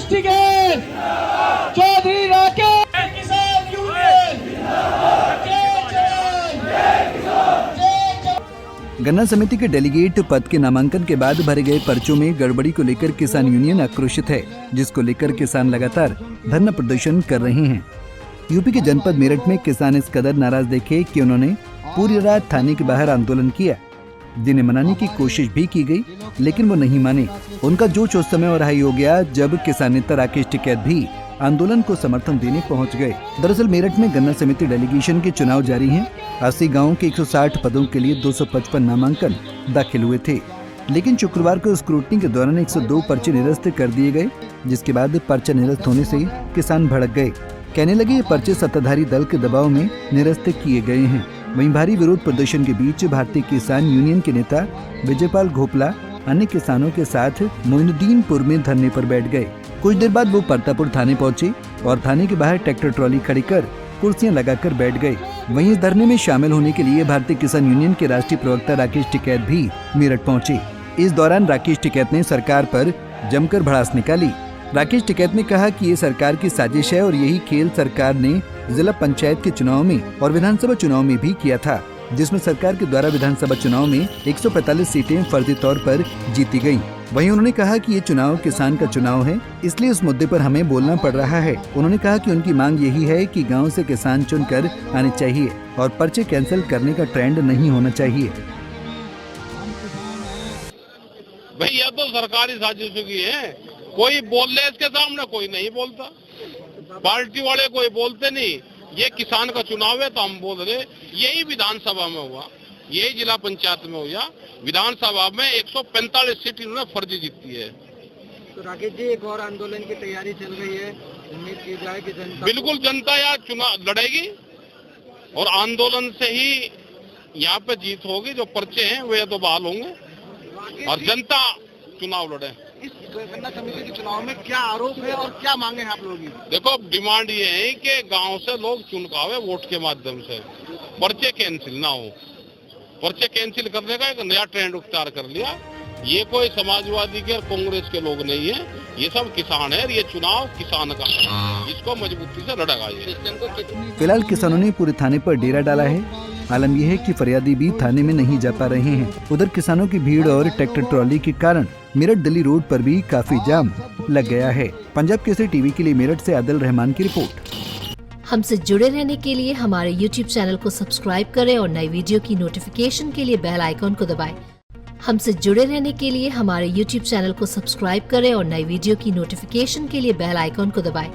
टिकैत, चौधरी राकेश किसान यूनियन, गन्ना समिति के डेलीगेट पद के नामांकन के बाद भरे गए पर्चों में गड़बड़ी को लेकर किसान यूनियन आक्रोशित है, जिसको लेकर किसान लगातार धरना प्रदर्शन कर रहे हैं। यूपी के जनपद मेरठ में किसान इस कदर नाराज देखे कि उन्होंने पूरी रात थाने के बाहर आंदोलन किया। जिन्हें मनाने की कोशिश भी की गई, लेकिन वो नहीं माने। उनका जोश उस समय और हाई हो गया जब किसान नेता राकेश टिकैत भी आंदोलन को समर्थन देने पहुंच गए। दरअसल मेरठ में गन्ना समिति डेलीगेशन के चुनाव जारी हैं। 80 गाँव के 160 पदों के लिए 255 नामांकन दाखिल हुए थे, लेकिन शुक्रवार को स्क्रूटनी के दौरान 102 पर्चे निरस्त कर दिए गए, जिसके बाद पर्चा निरस्त होने से किसान भड़क गए। कहने लगे ये पर्चे सत्ताधारी दल के दबाव में निरस्त किए गए हैं। वहीं भारी विरोध प्रदर्शन के बीच भारतीय किसान यूनियन के नेता विजयपाल घोपला अन्य किसानों के साथ मोइनुद्दीनपुर में धरने पर बैठ गए। कुछ देर बाद वो परतापुर थाने पहुंचे और थाने के बाहर ट्रैक्टर ट्रॉली खड़ी कर कुर्सियां लगाकर बैठ गए। वहीं इस धरने में शामिल होने के लिए भारतीय किसान यूनियन के राष्ट्रीय प्रवक्ता राकेश टिकैत भी मेरठ पहुंचे। इस दौरान राकेश टिकैत ने सरकार पर जमकर भड़ास निकाली। राकेश टिकैत ने कहा कि ये सरकार की साजिश है और यही खेल सरकार ने जिला पंचायत के चुनाव में और विधानसभा चुनाव में भी किया था, जिसमें सरकार के द्वारा विधानसभा चुनाव में 145 सीटें फर्जी तौर पर जीती गयी। वहीं उन्होंने कहा कि ये चुनाव किसान का चुनाव है, इसलिए इस मुद्दे पर हमें बोलना पड़ रहा है। उन्होंने कहा कि उनकी मांग यही है कि गाँव से किसान चुनकर आने चाहिए और पर्चे कैंसिल करने का ट्रेंड नहीं होना चाहिए। भैया तो सरकारी साजिशों की है, कोई बोल ले इसके सामने, कोई नहीं बोलता। पार्टी वाले कोई बोलते नहीं। ये किसान का चुनाव है तो हम बोल रहे। यही विधानसभा में हुआ, यही जिला पंचायत में हुआ। विधानसभा में 145 सीट इन्होंने फर्जी जीती है। तो राकेश जी, एक और आंदोलन की तैयारी चल रही है, उम्मीद की जाए कि जनता बिल्कुल जनता यहाँ चुनाव लड़ेगी और आंदोलन से ही यहाँ पे जीत होगी। जो पर्चे हैं वे तो बहाल होंगे और जनता चुनाव लड़े। इस गन्ना समिति के चुनाव में क्या आरोप है और क्या मांगे हैं आप लोगों की? देखो, डिमांड ये है कि गांव से लोग चुनकावे वोट के माध्यम से, पर्चे कैंसिल ना हो। पर्चे कैंसिल करने का एक नया ट्रेंड उख्तियार कर लिया। ये कोई समाजवादी के और कांग्रेस के लोग नहीं है, ये सब किसान है। ये चुनाव किसान का है, इसको मजबूती से लड़ेगा ये। फिलहाल किसानों ने पूरे थाने पर डेरा डाला है। आलम यह है कि फरियादी भी थाने में नहीं जा पा रहे हैं। उधर किसानों की भीड़ और ट्रैक्टर ट्रॉली के कारण मेरठ दिल्ली रोड पर भी काफी जाम लग गया है। पंजाब केसरी टीवी के लिए मेरठ से आदिल रहमान की रिपोर्ट। हमसे जुड़े रहने के लिए हमारे YouTube चैनल को सब्सक्राइब करें और नई वीडियो की नोटिफिकेशन के लिए बेल आइकॉन को दबाएं। हमसे जुड़े रहने के लिए हमारे YouTube चैनल को सब्सक्राइब करें और नई वीडियो की नोटिफिकेशन के लिए बेल आइकॉन को दबाएं।